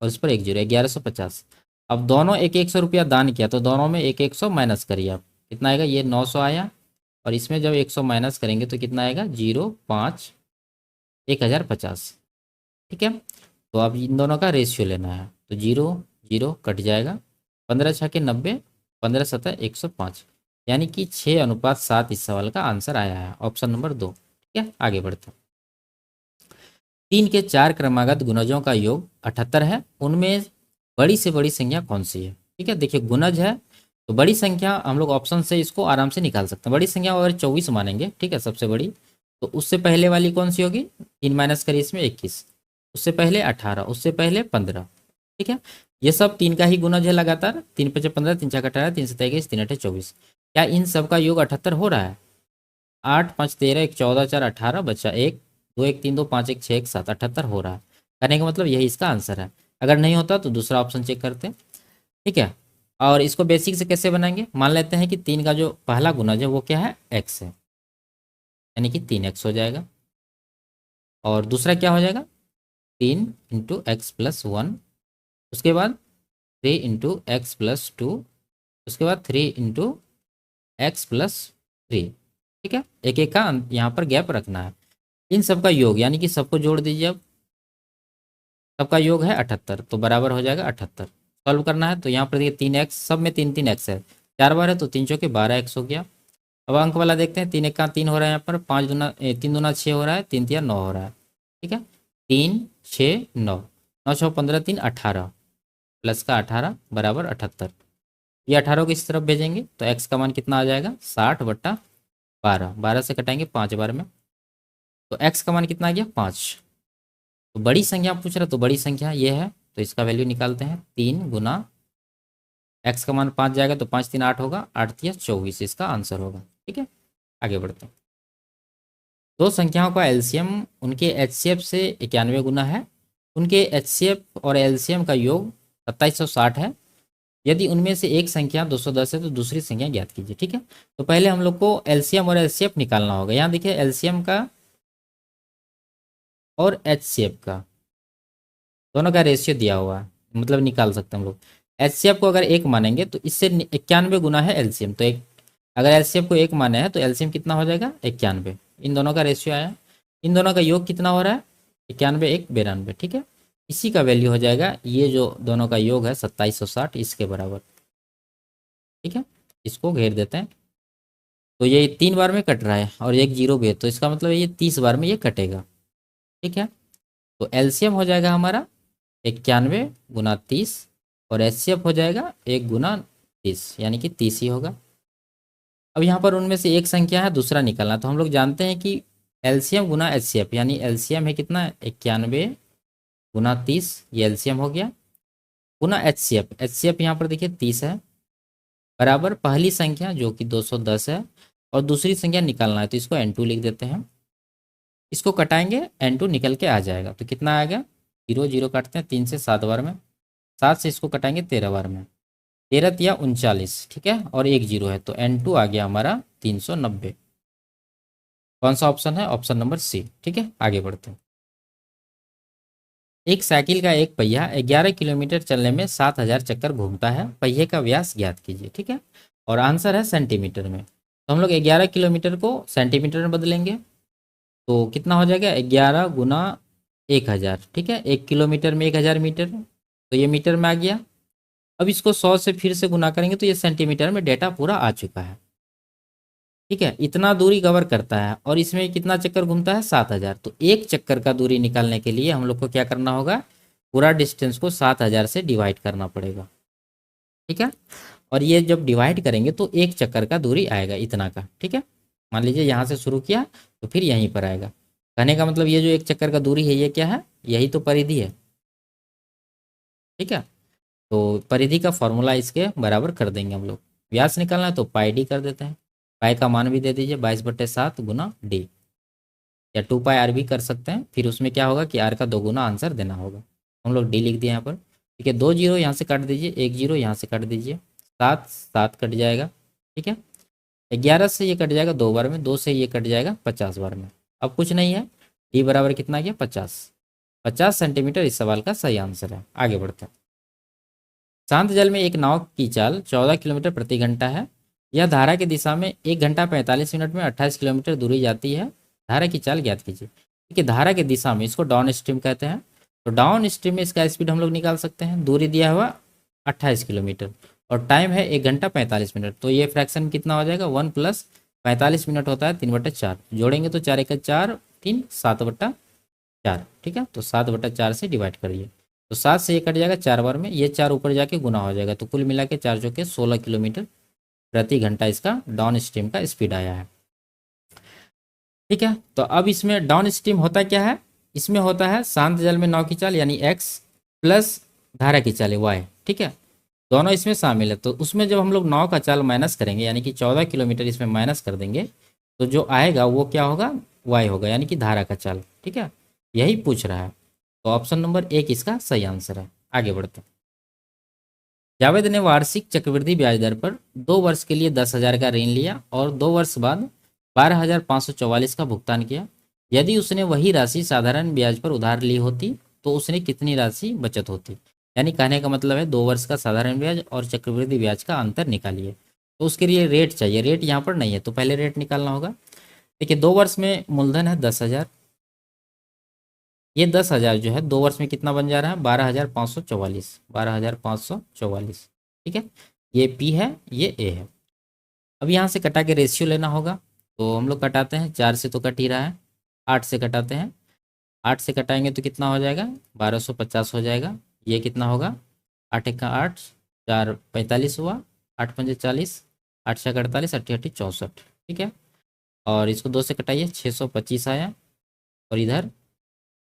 और इस पर एक जीरो 1150। अब दोनों एक 100 रुपया दान किया, तो दोनों में एक 100 माइनस करिए आप, कितना आएगा, ये 900 आया, और इसमें जब 100 माइनस करेंगे तो कितना आएगा 05 1050। ठीक है, तो अब इन दोनों का रेशियो लेना है, तो 0 0 कट जाएगा, 15 छके 90, 15 सतह 105, यानी कि 6:7 इस सवाल का आंसर आया है। Option number 2। ठीक है, आगे बढ़ते हैं। 3 के 4 क्रमागत गुणजों का योग 78 है, उनमें बड़ी से बड़ी संख्या कौन सी है। ठीक है, देखिए गुणज है तो बड़ी संख्या हम लोग ऑप्शन से इसको आराम से निकाल सकते हैं। बड़ी संख्या अगर 24 मानेंगे, ठीक है, सबसे बड़ी, तो उससे पहले वाली कौन सी होगी, 3 माइनस करिए इसमें 21, उससे पहले 18, उससे पहले 15। ठीक है, ये सब 3 का ही गुणज है लगातार, 3 5 15, 3 6 18, 3 7 21, 3 8 24। क्या इन सब का योग 78 हो रहा है, 8 5 13 1 14 4 18 बच्चा 1 2 1 3 2 5 1 6 1 7, 78 हो रहा है। करने का मतलब यही इसका आंसर है। अगर नहीं होता तो दूसरा ऑप्शन चेक करते हैं। ठीक है, और इसको बेसिक से कैसे बनाएंगे, मान लेते हैं कि 3 का जो पहला गुणज है वो क्या है, x है, यानी कि 3x हो जाएगा, और दूसरा क्या हो जाएगा 3 इंटू एक्स प्लस 1, उसके बाद 3 इंटू एक्स प्लस 2, उसके बाद 3 इंटू एक्स प्लस 3। ठीक है, एक एक का यहाँ पर गैप रखना है। इन सब का योग यानी कि सबको जोड़ दीजिए, अब सबका योग है 78, तो बराबर हो जाएगा 78। सॉल्व करना है तो यहाँ पर देखिए 3x, सब में 3 3 x है, 4 बार है तो 3 चौके 12x हो गया। अब अंक वाला देखते हैं, 3 1 का 3 हो रहा है, यहाँ पर 5 दूना 3 दूना 6 हो रहा है, 3 3 9 हो रहा है। ठीक है, 3 6 9, 9 6 15 3 18, प्लस का 18 बराबर 78। ये 18 को इस तरफ भेजेंगे तो x का मान कितना आ जाएगा 60/12, 12 से कटाएंगे 5 बार में, तो x का मान कितना आ गया 5। तो बड़ी संख्या पूछ रहा, तो बड़ी संख्या ये है, तो इसका वैल्यू निकालते हैं, 3 गुना x का मान 5 जाएगा तो 5 3 8 होगा, 8 3 24 इसका आंसर होगा। ठीक है, आगे बढ़ते हैं। दो संख्याओं का एलसीएम उनके एचसीएफ से 91 गुना है, उनके एचसीएफ और एलसीएम का योग 2760 है। यदि उनमें से एक संख्या 210 है तो दूसरी संख्या ज्ञात कीजिए। ठीक है, तो पहले हम लोग को एलसीएम और एचसीएफ निकालना होगा। यहाँ देखिए एलसीएम का और एचसीएफ का दोनों का रेशियो दिया हुआ है, मतलब निकाल सकते हैं हम लोग। एचसीएफ को अगर 1 मानेंगे तो इससे 91 गुना है एलसीएम, तो एक अगर एलसीएफ को 1 माने हैं तो एलसीएम कितना हो जाएगा 91। इन दोनों का रेशियो आया, इन दोनों का योग कितना हो रहा है 91 1 92। ठीक है, इसी का वैल्यू हो जाएगा, ये जो दोनों का योग है 2760 इसके बराबर। ठीक है, इसको घेर देते हैं, तो ये 3 बार में कट रहा है और एक जीरो भी है, तो इसका मतलब ये 30 बार में ये कटेगा। ठीक है, तो एलसीएम हो जाएगा हमारा 91 गुना 30, और एचसीएफ हो जाएगा 1 गुना 30, यानी कि 30 ही होगा। अब यहाँ पर उनमें से एक संख्या है, दूसरा निकालना। तो हम लोग जानते हैं कि एलसीएम गुना एचसीएफ, यानी एलसीएम है कितना, 91 गुना 30, ये एलसीएम हो गया, गुना एचसीएफ, एचसीएफ यहाँ पर देखिए 30 है, बराबर पहली संख्या जो कि 210 है, और दूसरी संख्या निकालना है, तो इसको n2 लिख देते हैं। इसको कटाएंगे, n2 निकल के आ जाएगा, तो कितना आएगा, 0 0 काटते हैं 3 से 7 बार में, 7 से इसको कटाएंगे 13 बार में, 13 या 39, ठीक है, और एक जीरो है, तो n2 आ गया हमारा 390। कौन सा ऑप्शन है, ऑप्शन नंबर सी, ठीक है। आगे बढ़ते हैं। एक साइकिल का एक पहिया 11 किलोमीटर चलने में 7000 चक्कर घूमता है, पहिए का व्यास ज्ञात कीजिए, ठीक है, और आंसर है सेंटीमीटर में। तो हम लोग 11 किलोमीटर को सेंटीमीटर में बदलेंगे, तो कितना हो जाएगा, 11 गुना 1000, ठीक है, 1 किलोमीटर में 1000 मीटर, तो ये मीटर में आ गया। अब इसको 100 से फिर से गुना करेंगे तो ये सेंटीमीटर में डेटा पूरा आ चुका है, ठीक है। इतना दूरी कवर करता है और इसमें कितना चक्कर घूमता है, 7000। तो एक चक्कर का दूरी निकालने के लिए हम लोग को क्या करना होगा, पूरा डिस्टेंस को 7000 से डिवाइड करना पड़ेगा, ठीक है। और ये जब डिवाइड करेंगे तो एक चक्कर का दूरी आएगा इतना का, ठीक है। मान लीजिए यहाँ से शुरू किया तो फिर यहीं पर आएगा। कहने का मतलब ये जो एक चक्कर का दूरी है ये क्या है, यही तो परिधि है, ठीक है। तो परिधि का फॉर्मूला इसके बराबर कर देंगे हम लोग। व्यास निकालना है तो पाई डी कर देते हैं, पाई का मान भी दे दीजिए 22/7 गुना डी, या 2 पाई आर भी कर सकते हैं। फिर उसमें क्या होगा कि आर का 2 गुना आंसर देना होगा। हम लोग डी लिख दिए यहाँ पर, ठीक है। 2 जीरो यहाँ से काट दीजिए, 1 जीरो यहाँ से काट दीजिए, 7 7 कट जाएगा, ठीक है। 11 से ये कट जाएगा 2 बार में, 2 से ये कट जाएगा 50 बार में। अब कुछ नहीं है, डी बराबर कितना गया, 50 सेंटीमीटर इस सवाल का सही आंसर है। आगे बढ़ते हैं। शांत जल में एक नाव की चाल 14 किलोमीटर प्रति घंटा है। यह धारा की दिशा में 1 घंटा 45 मिनट में 28 किलोमीटर दूरी जाती है। धारा की चाल ज्ञात कीजिए, ठीक है। धारा की दिशा में, इसको डाउन स्ट्रीम कहते हैं। तो डाउन स्ट्रीम में इसका स्पीड हम लोग निकाल सकते हैं। दूरी दिया हुआ 28 किलोमीटर और टाइम है 1 घंटा 45 मिनट। तो ये फ्रैक्शन कितना हो जाएगा, 1 + 45 मिनट होता है 3/4, जोड़ेंगे तो 4 × 1 = 4, 3 7/4, ठीक है। तो 7/4 से डिवाइड करिए, तो 7 से ये कट जाएगा 4 बार में, ये 4 ऊपर जाके गुना हो जाएगा, तो कुल मिला के 4 चौके 16 किलोमीटर प्रति घंटा इसका डाउन स्ट्रीम का स्पीड आया है, ठीक है। तो अब इसमें डाउन स्ट्रीम होता क्या है, इसमें होता है शांत जल में नाव की चाल यानी x प्लस धारा की चाल y, ठीक है। दोनों इसमें शामिल है। तो उसमें जब हम लोग नाव का चाल माइनस करेंगे, यानी कि 14 किलोमीटर इसमें माइनस कर देंगे, तो जो आएगा वो क्या होगा, y होगा, यानी कि धारा का चाल, ठीक है। यही पूछ रहा है, तो ऑप्शन नंबर 1 इसका सही आंसर है। आगे बढ़ते हैं। जावेद ने वार्षिक चक्रवृद्धि ब्याज दर पर 2 वर्ष के लिए 10,000 का ऋण लिया और 2 वर्ष बाद 12,544 का भुगतान किया। यदि उसने वही राशि साधारण ब्याज पर उधार ली होती तो उसने कितनी राशि बचत होती। यानी कहने का मतलब है 2 वर्ष का साधारण ब्याज और चक्रवृद्धि ब्याज का अंतर निकालिए। तो उसके लिए रेट चाहिए, रेट यहाँ पर नहीं है तो पहले रेट निकालना होगा। देखिए 2 वर्ष में मूलधन है 10,000, ये 10,000 जो है 2 वर्ष में कितना बन जा रहा है, 12,544, 12,544, ठीक है। ये पी है, ये ए है। अब यहाँ से कटा के रेशियो लेना होगा, तो हम लोग कटाते हैं, 4 से तो कट ही रहा है, 8 से कटाते हैं, 8 से कटाएंगे तो कितना हो जाएगा, 1250 हो जाएगा। ये कितना होगा, 8 × 8 4 45 हुआ, 8 × 5 = 40, 8 × 6 = 48, 8 × 8 = 64, ठीक है। और इसको 2 से कटाइए, 625 आया, और इधर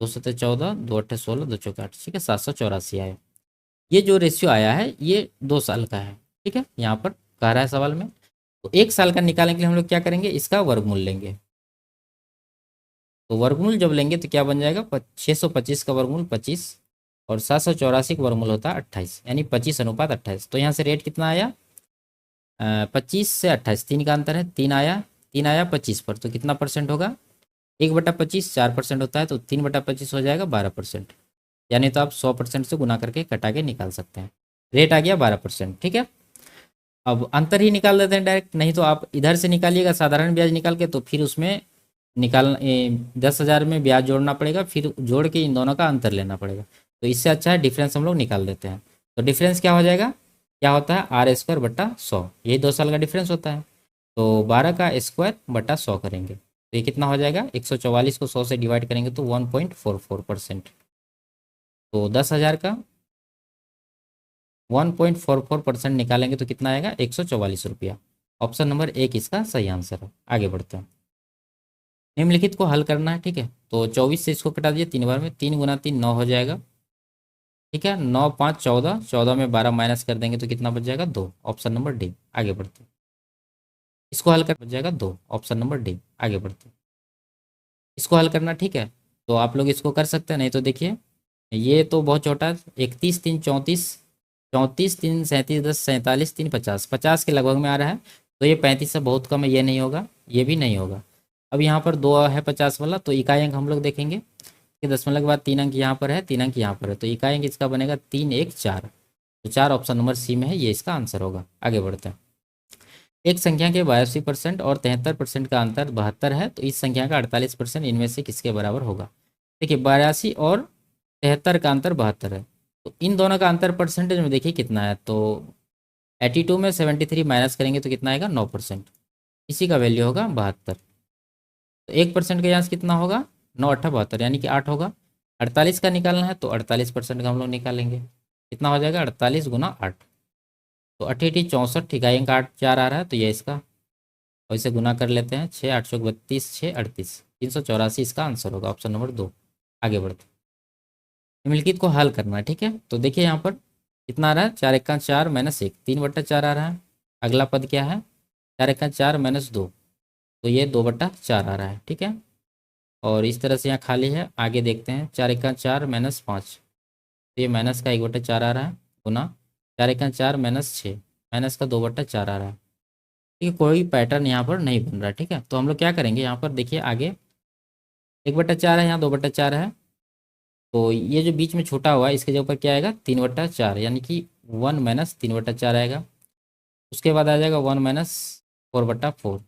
2 × 7 = 14, 2 × 8 = 16, 2 × 4 = 8, ठीक है, 784 आया। ये जो रेशियो आया है ये 2 साल का है, ठीक है, यहाँ पर कह रहा है सवाल में। तो 1 साल का निकालने के लिए हम लोग क्या करेंगे, इसका वर्गमूल लेंगे। तो वर्गमूल जब लेंगे तो क्या बन जाएगा, 625 का वर्गमूल 25 और 784 का वर्गमूल होता है 28, यानी 25:28। तो यहाँ से रेट कितना आया, 25 से 28, 3 का अंतर है, 3 आया, 3 आया 25 पर, तो कितना परसेंट होगा, 1/25 4% होता है, तो 3/25 हो जाएगा 12%। यानी तो आप 100% से गुना करके कटा के निकाल सकते हैं। रेट आ गया 12%, ठीक है। अब अंतर ही निकाल देते हैं डायरेक्ट, नहीं तो आप इधर से निकालिएगा साधारण ब्याज निकाल के, तो फिर उसमें 10,000 में ब्याज जोड़ना पड़ेगा, फिर जोड़ के इन दोनों का अंतर लेना पड़ेगा। तो इससे अच्छा है डिफरेंस हम लोग निकाल देते हैं। तो डिफरेंस क्या हो जाएगा, क्या होता है, r²/100, यही 2 साल का डिफरेंस होता है। तो 12²/100 करेंगे तो ये कितना हो जाएगा, 144 को 100 से डिवाइड करेंगे तो 1.44%। तो 10,000 का 1.44% निकालेंगे तो कितना आएगा, 144 रुपया। ऑप्शन नंबर 1 इसका सही आंसर है। आगे बढ़ते हैं। निम्नलिखित को हल करना है, ठीक है। तो 24 से इसको कटा दिए 3 बार में, 3 गुना 3 9 हो जाएगा, ठीक है। 9 5 14, 14 में 12 माइनस कर देंगे तो कितना बच जाएगा 2, ऑप्शन नंबर डी। आगे बढ़ते हैं। इसको हल कर बच जाएगा 2, ऑप्शन नंबर डी। आगे बढ़ते हैं। इसको हल करना, ठीक है। तो आप लोग इसको कर सकते हैं, नहीं तो देखिए ये तो बहुत छोटा है। 31 3 34, 34 3 37 10 47 3 50, 50 के लगभग में आ रहा है। तो ये 35 से बहुत कम है, ये नहीं होगा, ये भी नहीं होगा। अब यहाँ पर 2 है 50 वाला, तो इकाई अंक हम लोग देखेंगे कि दशमलव के बाद 3 अंक यहाँ पर है, 3 अंक यहाँ पर है, तो इकाई अंक इसका बनेगा 3 1 4। तो 4 ऑप्शन नंबर सी में है, ये इसका आंसर होगा। आगे बढ़ते हैं। एक संख्या के 82% और 73% का अंतर 72 है, तो इस संख्या का 48% इनमें से किसके बराबर होगा। देखिए 82 और 73 का अंतर 72 है, तो इन दोनों का अंतर परसेंटेज में देखिए कितना है। तो 82 में 73 माइनस करेंगे तो कितना आएगा 9%, इसी का वैल्यू होगा 72। तो 1% का यहाँ से कितना होगा 9 8 72, यानी कि 8 होगा। 48 का निकालना है तो 48% का हम लोग निकालेंगे, कितना हो जाएगा 48 गुना 8। तो 88 64, इकाई अंक 8 4 आ रहा है, तो ये इसका, और इसे गुना कर लेते हैं 6 8 32 6 38, 384 इसका आंसर होगा, ऑप्शन नंबर 2। आगे बढ़ते हैं। निम्नलिखित को हल करना है, ठीक है। तो देखिए यहाँ पर कितना आ रहा है 4 1 4 माइनस 1, 3/4 आ रहा है। अगला पद क्या है 4 1 4 माइनस 2, तो ये 2/4 आ रहा है, ठीक है। और इस तरह से यहाँ खाली है। आगे देखते हैं 4 1 4 माइनस 5, तो ये माइनस का 1/4 आ रहा है, गुना 4 1 4 माइनस 6, माइनस का 2/4 आ रहा है। ठीक है, कोई पैटर्न यहाँ पर नहीं बन रहा है, ठीक है। तो हम लोग क्या करेंगे, यहाँ पर देखिए आगे 1/4 है, यहाँ 2/4 है, तो ये जो बीच में छोटा हुआ है इसके ऊपर क्या आएगा 3/4, यानी कि 1 माइनस 3/4 आएगा। उसके बाद आ जाएगा 1 माइनस 4/4।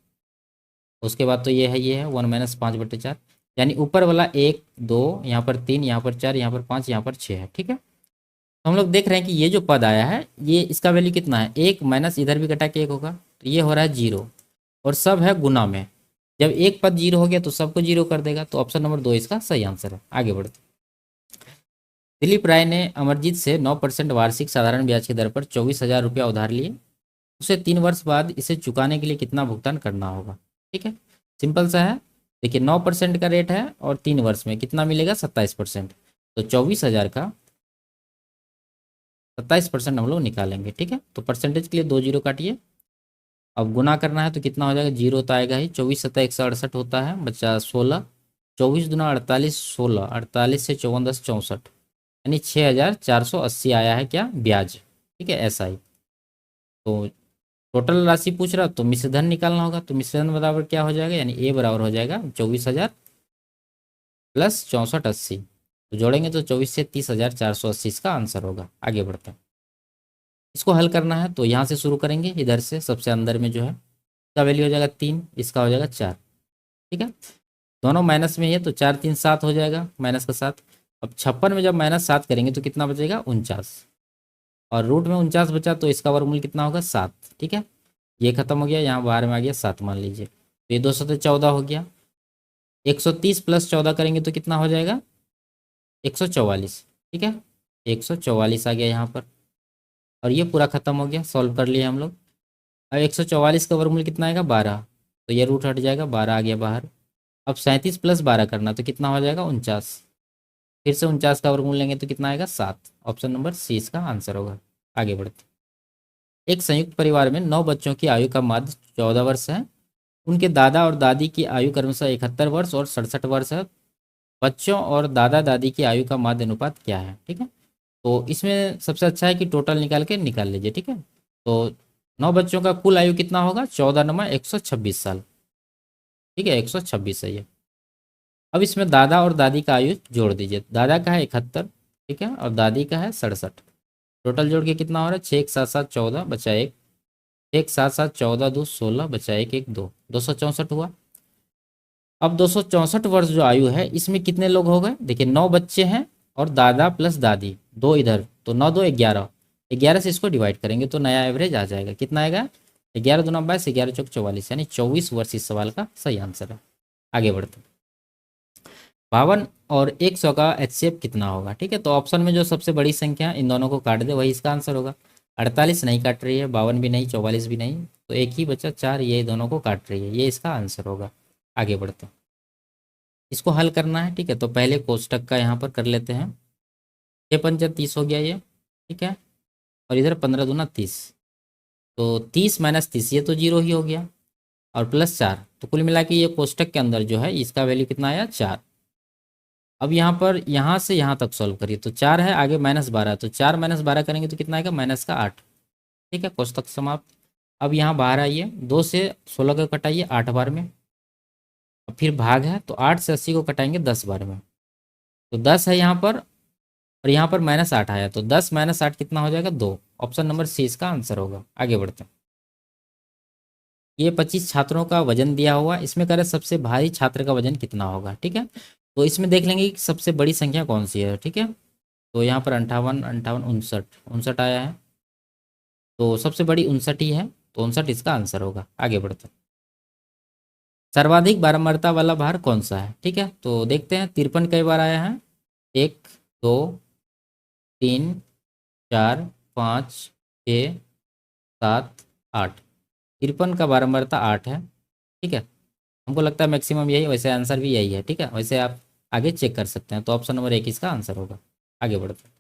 उसके बाद तो ये है 1 माइनस 5/4, यानी ऊपर वाला 1 2, यहाँ पर 3, यहाँ पर 4, यहाँ पर 5, यहाँ पर 6 है, ठीक है। तो हम लोग देख रहे हैं कि ये जो पद आया है ये इसका वैल्यू कितना है 1 माइनस इधर भी घटा के 1 होगा, तो ये हो रहा है 0, और सब है गुना में। जब एक पद 0 हो गया तो सबको 0 कर देगा, तो ऑप्शन नंबर 2 इसका सही आंसर है। आगे बढ़ते। दिलीप राय ने अमरजीत से 9% वार्षिक साधारण ब्याज की दर पर 24,000 रुपया उधार लिए। उसे 3 वर्ष बाद इसे चुकाने के लिए कितना भुगतान करना होगा। ठीक है, सिंपल सा है। देखिए 9% का रेट है और 3 वर्ष में कितना मिलेगा 27%। तो 24,000 का 27% हम लोग निकालेंगे। ठीक है, तो परसेंटेज के लिए 2 जीरो काटिए। अब गुना करना है तो कितना हो जाएगा, जीरो तो आएगा ही। 24 सत्ता 168 होता है, बच्चा 16, 24 दूना 48, 16, 48 से 54 10 64, यानी 6,480 आया है क्या ब्याज। ठीक है, ऐसा ही। तो टोटल राशि पूछ रहा तो मिश्रधन निकालना होगा, तो मिश्रधन बराबर क्या हो जाएगा, यानी ए बराबर हो जाएगा 24,000 प्लस 6480, तो जोड़ेंगे तो 24 से 30,480 इसका आंसर होगा। आगे बढ़ते हैं। इसको हल करना है तो यहाँ से शुरू करेंगे, इधर से सबसे अंदर में जो है इसका वैल्यू हो जाएगा 3, इसका हो जाएगा 4। ठीक है, दोनों माइनस में ही है तो 4 3 7 हो जाएगा, माइनस का 7। अब 56 में जब -7 करेंगे तो कितना बचेगा 49, और रूट में 49 बचा तो इसका वर्गमूल कितना होगा 7। ठीक है, ये खत्म हो गया, यहाँ बाहर में आ गया 7 मान लीजिए, तो ये 214 हो गया। 130 प्लस 14 करेंगे तो कितना हो जाएगा 144। ठीक है, 144 आ गया यहाँ पर, और ये पूरा खत्म हो गया, सॉल्व कर लिए हम लोग। अब 144 का वर्गमूल कितना आएगा 12, तो ये रूट हट जाएगा, 12 आ गया बाहर। अब 37 प्लस 12 करना तो कितना हो जाएगा 49, फिर से 49 का वर्गमूल लेंगे तो कितना आएगा 7। ऑप्शन नंबर सी इसका आंसर होगा। आगे बढ़ते। एक संयुक्त परिवार में 9 बच्चों की आयु का माध्य 14 वर्ष है। उनके दादा और दादी की आयु क्रमशः 71 वर्ष और 67 वर्ष है। बच्चों और दादा दादी की आयु का माध्य अनुपात क्या है। ठीक है, तो इसमें सबसे अच्छा है कि टोटल निकाल के निकाल लीजिए। ठीक है, तो 9 बच्चों का कुल आयु कितना होगा 14 नमा 126 साल। ठीक है, 126 है ये। अब इसमें दादा और दादी का आयु जोड़ दीजिए। दादा का है 71, ठीक है, और दादी का है 67। टोटल जोड़ के कितना हो रहा है 6 1 7 7 14 बचा 1, 1 7 7 14 2 16 बचा 1 1 2, 264 हुआ। अब 264 वर्ष जो आयु है इसमें कितने लोग हो गए, देखिए 9 बच्चे हैं और दादा प्लस दादी 2 इधर, तो 9 2 11, 11 से इसको डिवाइड करेंगे तो नया एवरेज आ जाएगा। कितना आएगा 11 दूना 22, 11 चौक 44, यानी 24 वर्ष इस सवाल का सही आंसर है। आगे बढ़ते हैं। 52 और 100 का HCF कितना होगा। ठीक है, तो ऑप्शन में जो सबसे बड़ी संख्या इन दोनों को काट दे वही इसका आंसर होगा। 48 नहीं काट रही है, 52 भी नहीं, 44 भी नहीं, तो एक ही बचा 4, ये दोनों को काट रही है, ये इसका आंसर होगा। आगे बढ़ते हैं, इसको हल करना है। ठीक है, तो पहले कोष्टक का यहाँ पर कर लेते हैं। 6 पंजा 30 हो गया ये, ठीक है, और इधर 15 दूना 30, तो 30 माइनस 30 ये तो जीरो ही हो गया, और प्लस 4, तो कुल मिला के ये कोष्टक के अंदर जो है इसका वैल्यू कितना आया 4। अब यहाँ पर यहाँ से यहाँ तक सॉल्व करिए, तो 4 है, आगे -12, तो 4 -12 करेंगे तो कितना आएगा -8। ठीक है, कोष्टक समाप्त। अब यहाँ बाहर आइए, 2 से 16 को कटाइए 8 बार में, अब फिर भाग है, तो 8 से 80 को कटाएंगे 10 बार में, तो 10 है यहाँ पर, और यहाँ पर -8 आया, तो 10 - 8 कितना हो जाएगा 2। ऑप्शन नंबर सी इसका आंसर होगा। आगे बढ़ते हैं, ये 25 छात्रों का वजन दिया हुआ, इसमें कह रहे सबसे भारी छात्र का वजन कितना होगा। ठीक है, तो इसमें देख लेंगे कि सबसे बड़ी संख्या कौन सी है। ठीक है, तो यहाँ पर 58 58 59 59 आया है, तो सबसे बड़ी 59 ही है, तो 59 इसका आंसर होगा। आगे बढ़ते हैं, सर्वाधिक बारंबारता वाला भार कौन सा है। ठीक है, तो देखते हैं 53 कई बार आया है, 1 2 3 4 5 6 7 8, 53 का बारंबारता 8 है। ठीक है, हमको लगता है मैक्सिमम यही, वैसे आंसर भी यही है। ठीक है, वैसे आप आगे चेक कर सकते हैं, तो ऑप्शन नंबर 1 इसका आंसर होगा। आगे बढ़ते हैं,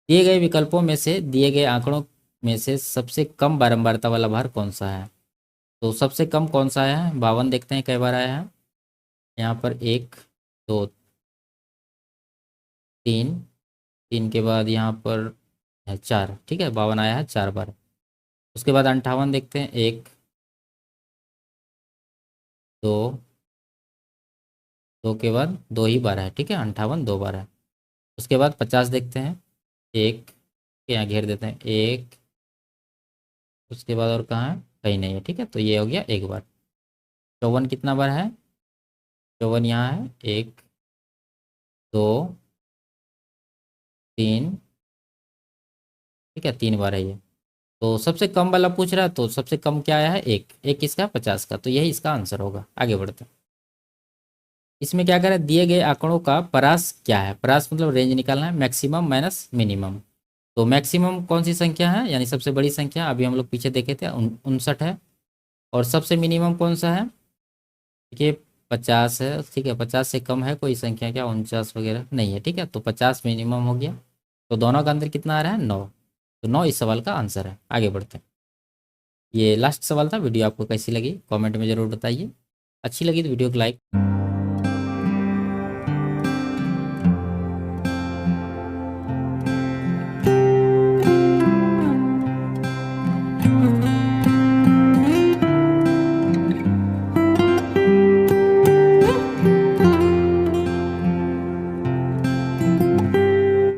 दिए गए विकल्पों में से दिए गए आंकड़ों में से सबसे कम बारंबारता वाला भार कौन सा है। तो सबसे कम कौन सा है, 52 देखते हैं कई बार आया है, यहाँ पर 1 2 3, 3 के बाद यहाँ पर है 4। ठीक है, 52 आया है 4 बार। उसके बाद 58 देखते हैं, 1 2, 2 के बाद 2 ही बार है। ठीक है, 58 2 बार है। उसके बाद 50 देखते हैं, 1 यहाँ घेर देते हैं 1, उसके बाद और कहाँ है, कहीं नहीं है। ठीक है, तो ये हो गया 1 बार। 54 कितना बार है, 54 यहाँ है, 1 2 3, ठीक है 3 बार है ये। तो सबसे कम वाला पूछ रहा है, तो सबसे कम क्या आया है, 1 1 किसका 50 का, तो यही इसका आंसर होगा। आगे बढ़ते हैं, इसमें क्या करें, दिए गए आंकड़ों का परास क्या है। परास मतलब रेंज निकालना है, मैक्सिमम माइनस मिनिमम। तो मैक्सिमम कौन सी संख्या है, यानी सबसे बड़ी संख्या, अभी हम लोग पीछे देखे थे 59 है, और सबसे मिनिमम कौन सा है, देखिए 50 है। ठीक है, 50 से कम है कोई संख्या क्या, 49 वगैरह नहीं है। ठीक है, तो 50 मिनिमम हो गया, तो दोनों का अंदर कितना आ रहा है 9, तो 9 इस सवाल का आंसर है। आगे बढ़ते हैं, ये लास्ट सवाल था। वीडियो आपको कैसी लगी कमेंट में ज़रूर बताइए, अच्छी लगी तो वीडियो को लाइक